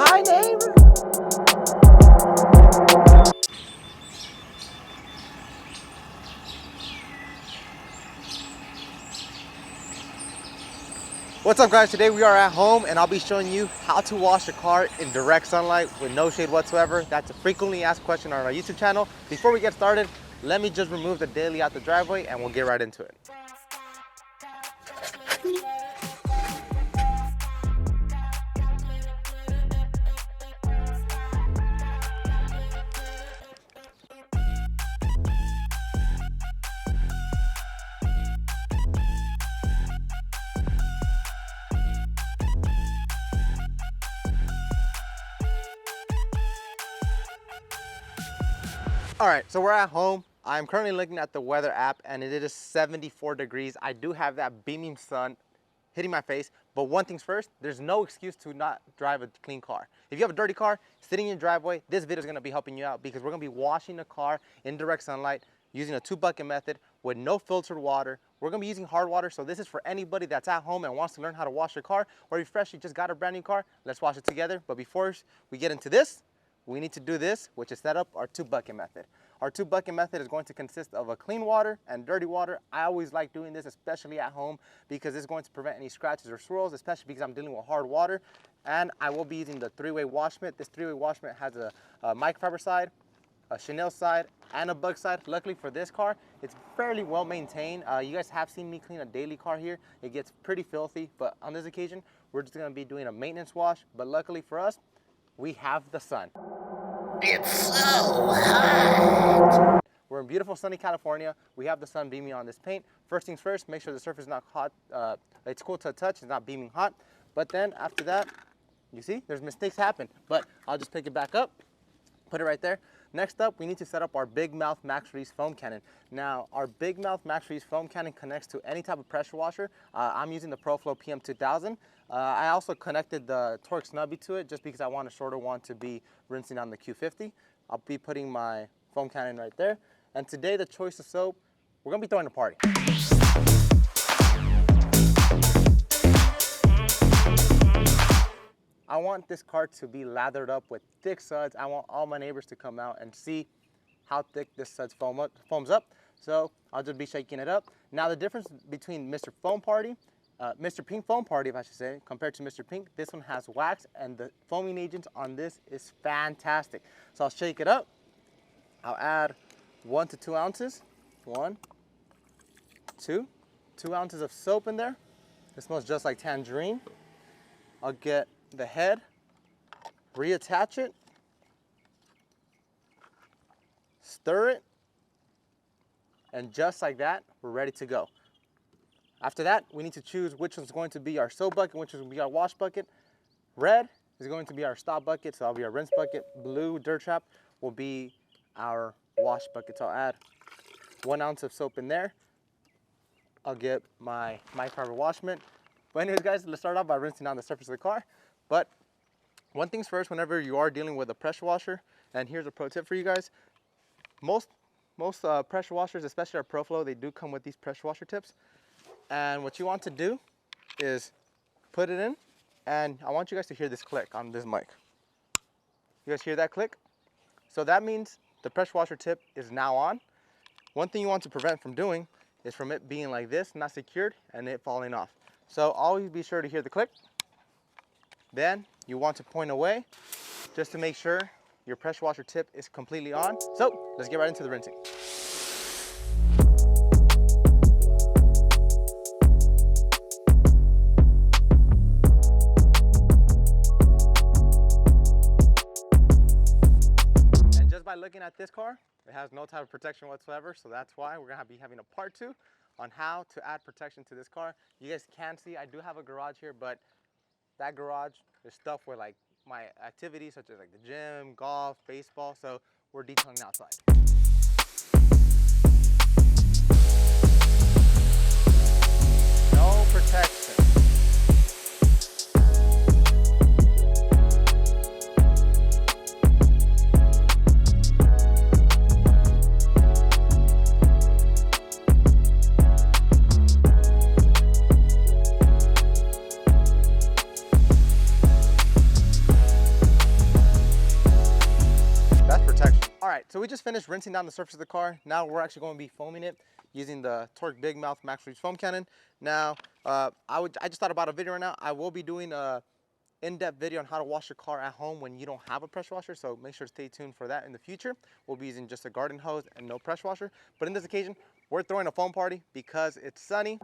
Hi, neighbor. What's up, guys? Today we are at home and I'll be showing you how to wash a car in direct sunlight with no shade whatsoever. That's a frequently asked question on our YouTube channel. Before we get started, let me just remove the daily out the driveway and we'll get right into it. All right, so we're at home. I'm currently looking at the weather app and it is 74 degrees. I do have that beaming sun hitting my face, but one thing's first, there's no excuse to not drive a clean car. If you have a dirty car sitting in your driveway, this video is gonna be helping you out because we're gonna be washing the car in direct sunlight using a 2-bucket method with no filtered water. We're gonna be using hard water, so this is for anybody that's at home and wants to learn how to wash their car, or if you freshly just got a brand new car, let's wash it together. But before we get into this, we need to do this, which is set up our 2-bucket method. Our 2-bucket method is going to consist of a clean water and dirty water. I always like doing this, especially at home, because it's going to prevent any scratches or swirls, especially because I'm dealing with hard water. And I will be using the 3-way wash mitt. This 3-way wash mitt has a microfiber side, a chenille side, and a bug side. Luckily for this car, it's fairly well maintained. You guys have seen me clean a daily car here. It gets pretty filthy, but on this occasion, we're just gonna be doing a maintenance wash. But luckily for us, we have the sun. It's so hot. We're in beautiful sunny California. We have the sun beaming on this paint. First things first, make sure the surface is not hot. It's cool to touch, it's not beaming hot. But then after that, you see, there's mistakes happen. But I'll just pick it back up, put it right there. Next up, we need to set up our Big Mouth Max Release foam cannon. Now, our Big Mouth Max Release foam cannon connects to any type of pressure washer. I'm using the ProFlow PM2000. I also connected the Torque Snubby to it just because I want a shorter one to be rinsing on the Q50. I'll be putting my foam cannon right there. And today, the choice of soap, we're gonna be throwing a party. I want this car to be lathered up with thick suds. I want all my neighbors to come out and see how thick this suds foams up. So I'll just be shaking it up. Now the difference between Mr. Pink Foam Party, if I should say, compared to Mr. Pink, this one has wax and the foaming agent on this is fantastic. So I'll shake it up. I'll add 1 to 2 ounces. 1, 2 ounces of soap in there. It smells just like tangerine. I'll get the head, reattach it, stir it, and just like that, we're ready to go. After that, we need to choose which one's going to be our soap bucket, which is going to be our wash bucket. Red is going to be our stop bucket, so that'll be our rinse bucket. Blue, dirt trap, will be our wash bucket. So I'll add 1 ounce of soap in there. I'll get my microfiber wash mitt. But anyways, guys, let's start off by rinsing down the surface of the car. But one thing's first, whenever you are dealing with a pressure washer, and here's a pro tip for you guys. Most pressure washers, especially our ProFlow, they do come with these pressure washer tips. And what you want to do is put it in, and I want you guys to hear this click on this mic. You guys hear that click? So that means the pressure washer tip is now on. One thing you want to prevent from doing is from it being like this, not secured, and it falling off. So always be sure to hear the click. Then you want to point away just to make sure your pressure washer tip is completely on. So let's get right into the rinsing. And just by looking at this car, it has no type of protection whatsoever. So that's why we're gonna be having a part 2 on how to add protection to this car. You guys can see I do have a garage here, but that garage is stuffed with like my activities such as like the gym, golf, baseball, so we're detailing outside. No protection. so we just finished rinsing down the surface of the car. Now we're actually going to be foaming it using the Torque Big Mouth Max Reach Foam Cannon. Now, I just thought about a video right now. I will be doing a in-depth video on how to wash your car at home when you don't have a pressure washer, so make sure to stay tuned for that in the future. We'll be using just a garden hose and no pressure washer. But in this occasion, we're throwing a foam party because it's sunny.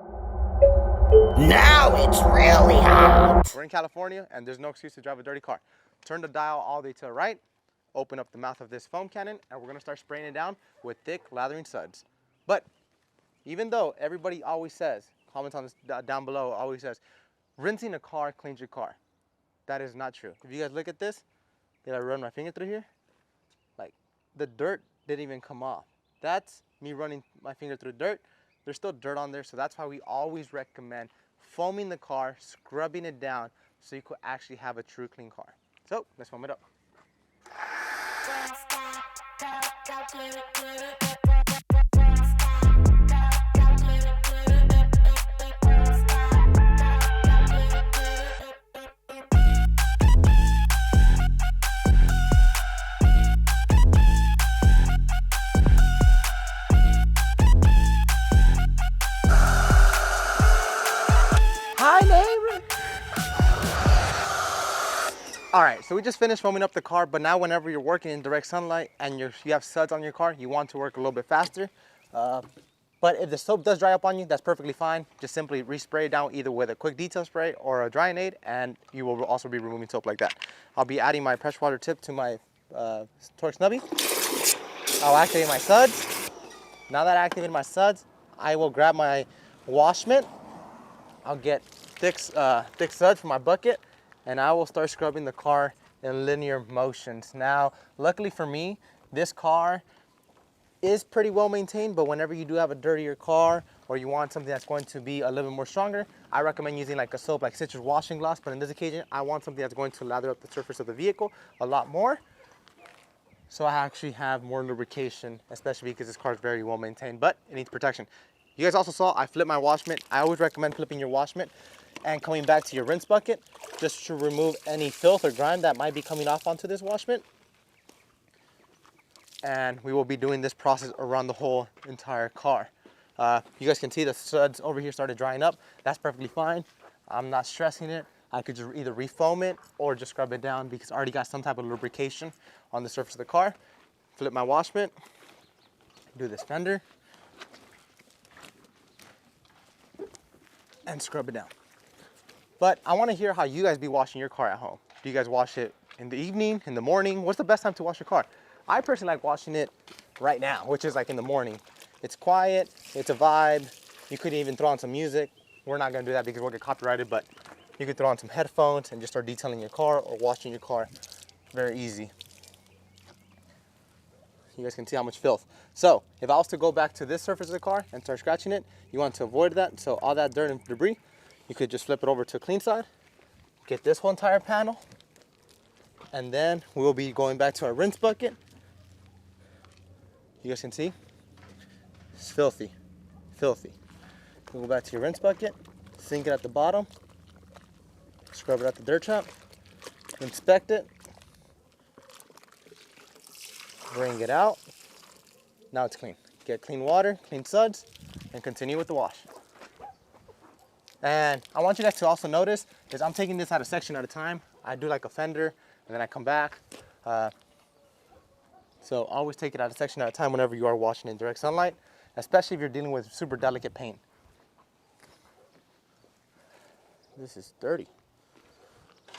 Now it's really hot. We're in California and there's no excuse to drive a dirty car. Turn the dial all the way to the right, open up the mouth of this foam cannon, and we're gonna start spraying it down with thick lathering suds. But even though everybody always says, comments on this down below always says, rinsing a car cleans your car. That is not true. If you guys look at this, did I run my finger through here? Like, the dirt didn't even come off. That's me running my finger through dirt. There's still dirt on there, so that's why we always recommend foaming the car, scrubbing it down, so you could actually have a true clean car. So, let's foam it up. Hi, neighbor. All right, so we just finished foaming up the car, but now whenever you're working in direct sunlight and you have suds on your car, you want to work a little bit faster. But if the soap does dry up on you, that's perfectly fine. Just simply respray it down either with a quick detail spray or a drying aid, and you will also be removing soap like that. I'll be adding my pressure water tip to my torque snubby. I'll activate my suds. Now that I activated my suds, I will grab my wash mitt. I'll get thick suds from my bucket, and I will start scrubbing the car in linear motions. Now, luckily for me, this car is pretty well maintained, but whenever you do have a dirtier car or you want something that's going to be a little bit more stronger, I recommend using like a soap like citrus washing gloss. But in this occasion, I want something that's going to lather up the surface of the vehicle a lot more, so I actually have more lubrication, especially because this car is very well maintained, but it needs protection. You guys also saw I flipped my wash mitt. I always recommend flipping your wash mitt and coming back to your rinse bucket just to remove any filth or grime that might be coming off onto this wash mitt. And we will be doing this process around the whole entire car. You guys can see the suds over here started drying up. That's perfectly fine. I'm not stressing it. I could just either refoam it or just scrub it down because I already got some type of lubrication on the surface of the car. Flip my wash mitt, do this fender, and scrub it down. But I want to hear how you guys be washing your car at home. Do you guys wash it in the evening, in the morning? What's the best time to wash your car? I personally like washing it right now, which is like in the morning. It's quiet, it's a vibe. You could even throw on some music. We're not gonna do that because we'll get copyrighted, but you could throw on some headphones and just start detailing your car or washing your car. Very easy. You guys can see how much filth. So if I was to go back to this surface of the car and start scratching it, you want to avoid that. So all that dirt and debris, you could just flip it over to a clean side, get this whole entire panel, and then we'll be going back to our rinse bucket. You guys can see, it's filthy, filthy. We'll go back to your rinse bucket, sink it at the bottom, scrub it at the dirt trap, inspect it, bring it out. Now it's clean. Get clean water, clean suds, and continue with the wash. And I want you guys to also notice is I'm taking this out a section at a time. I do like a fender, and then I come back. So always take it out a section at a time whenever you are washing in direct sunlight, especially if you're dealing with super delicate paint. This is dirty.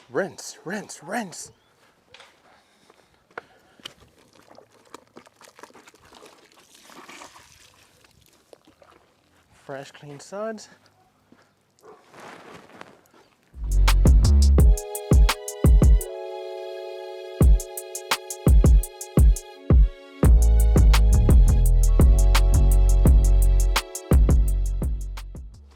Rinse, rinse, rinse. Fresh, clean suds.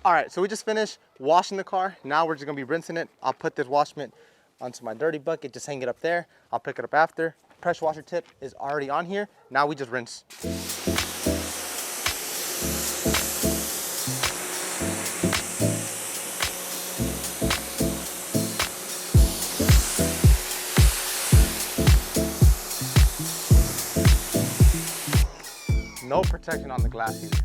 All right, so we just finished washing the car. Now we're just gonna be rinsing it. I'll put this wash mitt onto my dirty bucket, just hang it up there. I'll pick it up after. Pressure washer tip is already on here. Now we just rinse. no protection on the glass either.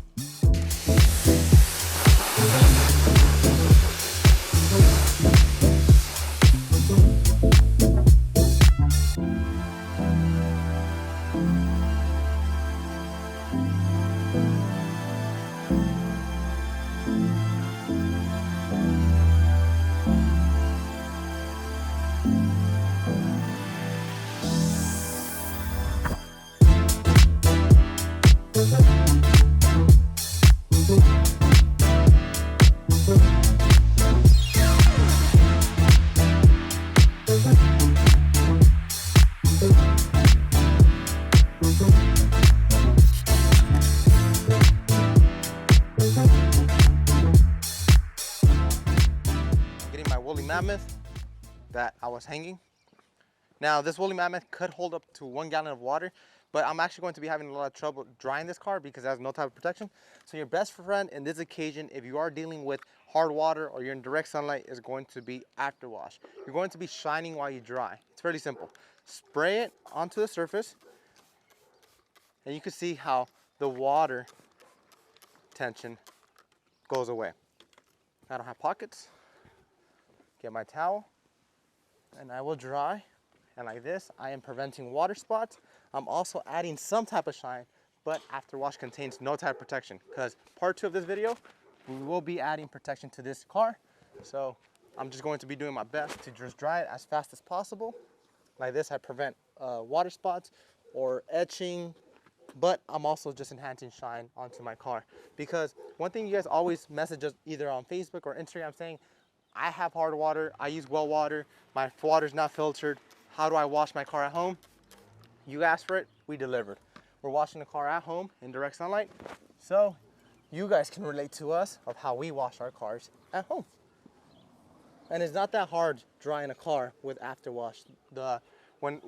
Getting my woolly mammoth that I was hanging. Now this woolly mammoth could hold up to 1 gallon of water, but I'm actually going to be having a lot of trouble drying this car because it has no type of protection. So your best friend in this occasion, if you are dealing with hard water or you're in direct sunlight, is going to be after wash. You're going to be shining while you dry. It's fairly simple. Spray it onto the surface and you can see how the water tension goes away. I don't have pockets. Get my towel and I will dry. And like this, I am preventing water spots. I'm also adding some type of shine, but after wash contains no type of protection, because part 2 of this video, we will be adding protection to this car. So I'm just going to be doing my best to just dry it as fast as possible. Like this, I prevent water spots or etching, but I'm also just enhancing shine onto my car. Because one thing you guys always message us either on Facebook or Instagram saying, I have hard water, I use well water, my water's not filtered, how do I wash my car at home? You asked for it, we delivered. We're washing the car at home in direct sunlight, so you guys can relate to us of how we wash our cars at home. And it's not that hard drying a car with afterwash. When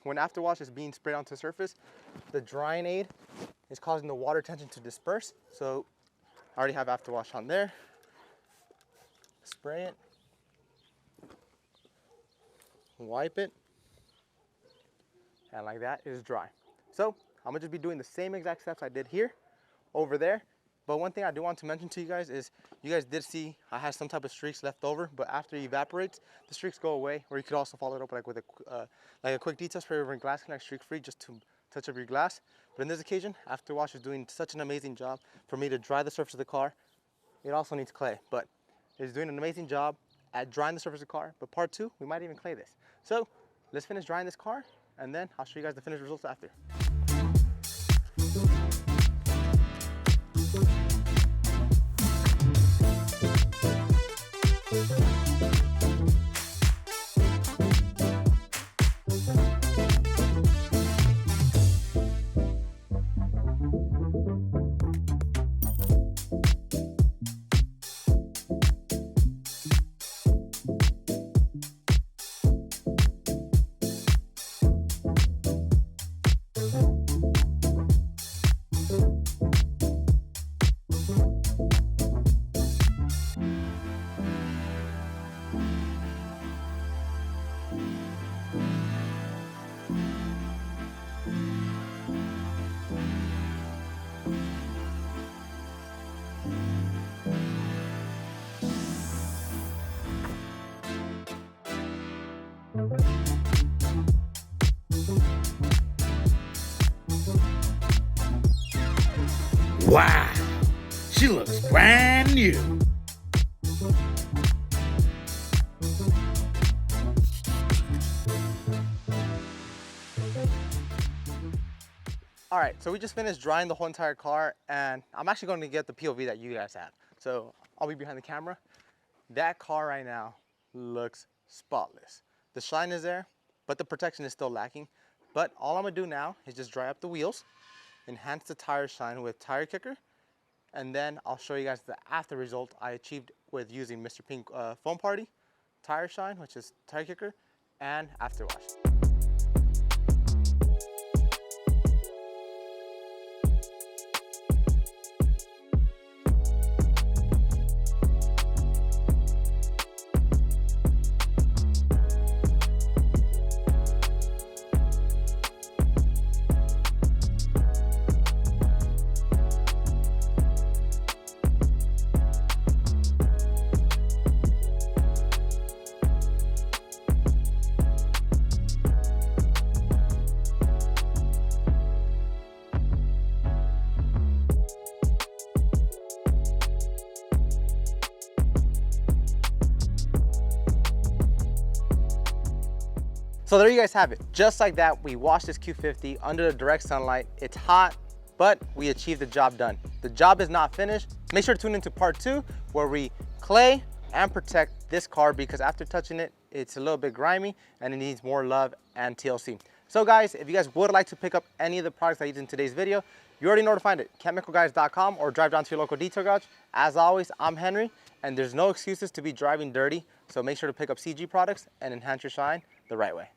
afterwash is being sprayed onto the surface, the drying aid is causing the water tension to disperse. So I already have afterwash on there. Spray it, wipe it, and like that, it is dry. So I'm gonna just be doing the same exact steps I did here, over there. But one thing I do want to mention to you guys is, you guys did see I had some type of streaks left over, but after it evaporates, the streaks go away. Or you could also follow it up like with a quick detail spray over in glass connect streak free, just to touch up your glass. But in this occasion, afterwash is doing such an amazing job for me to dry the surface of the car. It also needs clay, but it's doing an amazing job at drying the surface of the car. But part 2, we might even clay this. So let's finish drying this car, and then I'll show you guys the finished results after. Wow, she looks brand new. All right, so we just finished drying the whole entire car, and I'm actually going to get the POV that you guys have. So I'll be behind the camera. That car right now looks spotless. The shine is there, but the protection is still lacking. But all I'm gonna do now is just dry up the wheels, enhance the tire shine with tire kicker, and then I'll show you guys the after result I achieved with using Mr. Pink Foam Party, tire shine, which is tire kicker, and afterwash. So there you guys have it. Just like that, we washed this Q50 under the direct sunlight. It's hot, but we achieved the job done. The job is not finished. Make sure to tune into part 2 where we clay and protect this car, because after touching it, it's a little bit grimy and it needs more love and TLC. So guys, if you guys would like to pick up any of the products I used in today's video, you already know where to find it, chemicalguys.com, or drive down to your local detail garage. As always, I'm Henry, and there's no excuses to be driving dirty, so make sure to pick up CG products and enhance your shine the right way.